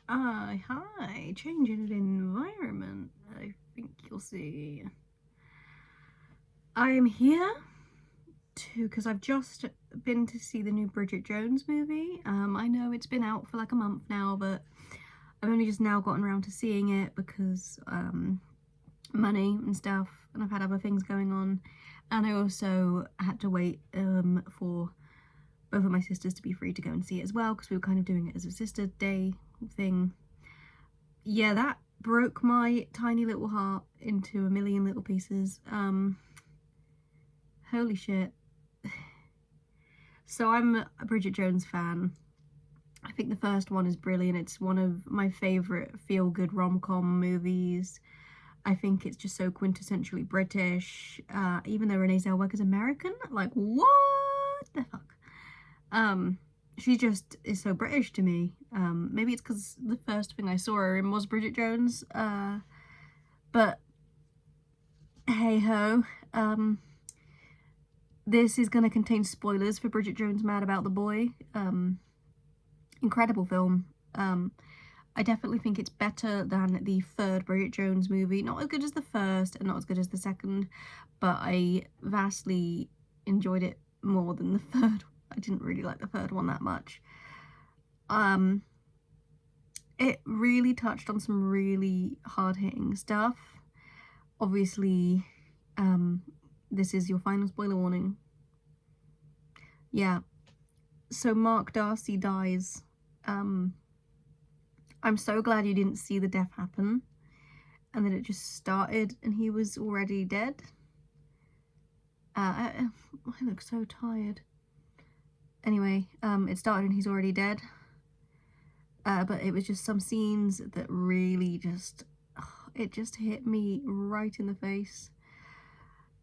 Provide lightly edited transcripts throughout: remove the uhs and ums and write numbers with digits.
Hi, changing the environment. I think you'll see. I am here because I've just been to see the new Bridget Jones movie. I know it's been out for like a month now, but I've only just now gotten around to seeing it because money and stuff, and I've had other things going on, and I also had to wait for both of my sisters to be free to go and see it as well, because we were kind of doing it as a sister day thing. Yeah, that broke my tiny little heart into a million little pieces. Holy shit. So I'm a Bridget Jones fan. I think the first one is brilliant. It's one of my favourite feel-good rom-com movies. I think it's just so quintessentially British. Even though Renee Zellweger's American, like, what the fuck? She just is so British to me. Maybe it's because the first thing I saw her in was Bridget Jones. But hey ho. This is going to contain spoilers for Bridget Jones' Mad About the Boy. Incredible film. I definitely think it's better than the third Bridget Jones movie. Not as good as the first and not as good as the second, but I vastly enjoyed it more than the third. I didn't really like the third one that much. It really touched on some really hard-hitting stuff. Obviously, this is your final spoiler warning. Yeah. So Mark Darcy dies. I'm so glad you didn't see the death happen and that it just started and he was already dead. I look so tired. Anyway, it started and he's already dead. But it was just some scenes that really just, it just hit me right in the face.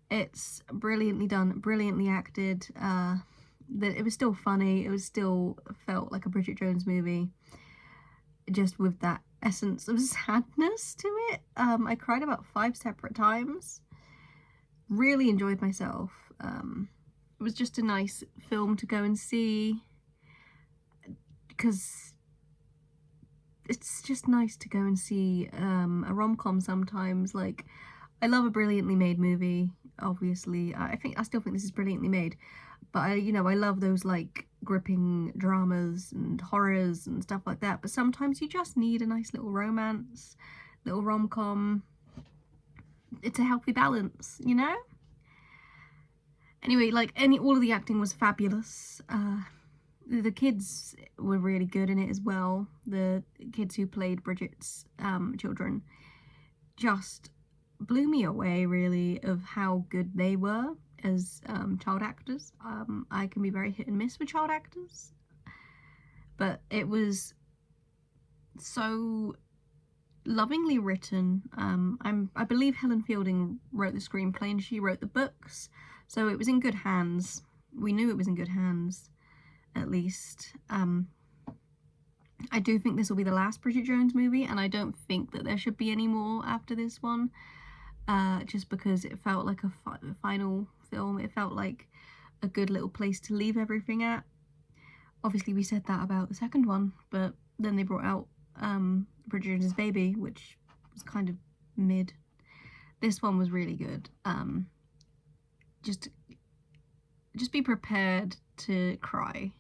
It's brilliantly done, brilliantly acted. That it was still funny. It was still felt like a Bridget Jones movie, just with that essence of sadness to it. I cried about 5 separate times. Really enjoyed myself. It was just a nice film to go and see, because it's just nice to go and see a rom-com sometimes. Like, I love a brilliantly made movie, obviously. I still think this is brilliantly made, but I love those like gripping dramas and horrors and stuff like that. But sometimes you just need a nice little romance, little rom-com. It's a healthy balance, you know? Anyway, like, all of the acting was fabulous. The kids were really good in it as well. The kids who played Bridget's children just blew me away, really, of how good they were as child actors. I can be very hit and miss with child actors, but it was so lovingly written. I believe Helen Fielding wrote the screenplay and she wrote the books, so it was in good hands. We knew it was in good hands, at least. I do think this will be the last Bridget Jones movie, and I don't think that there should be any more after this one, just because it felt like a final film. It felt like a good little place to leave everything at. Obviously we said that about the second one, but then they brought out Bridget Jones's Baby, which was kind of mid. This one was really good. Just be prepared to cry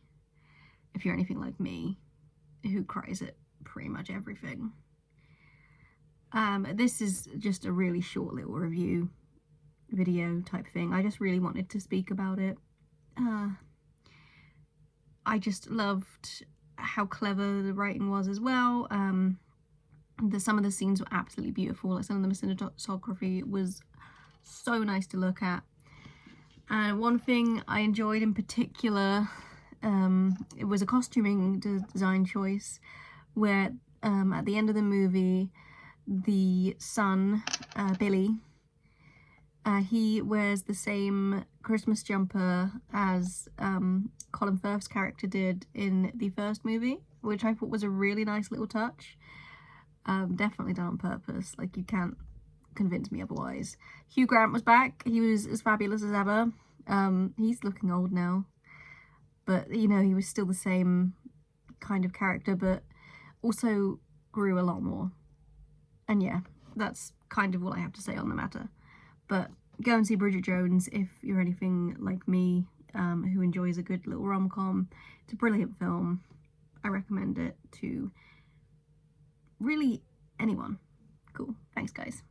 if you're anything like me, who cries at pretty much everything. This is just a really short little review video type thing. I just really wanted to speak about it. I just loved how clever the writing was as well. Some of the scenes were absolutely beautiful. Like, some of the cinematography was so nice to look at. And one thing I enjoyed in particular, it was a costuming design choice, where at the end of the movie, the son, Billy, he wears the same Christmas jumper as Colin Firth's character did in the first movie, which I thought was a really nice little touch. Definitely done on purpose. Like, you can't convince me otherwise. Hugh Grant was back. He was as fabulous as ever. He's looking old now, but he was still the same kind of character, but also grew a lot more. And yeah, that's kind of all I have to say on the matter. But go and see Bridget Jones if you're anything like me, who enjoys a good little rom-com. It's a brilliant film. I recommend it to really anyone. Cool. Thanks, guys.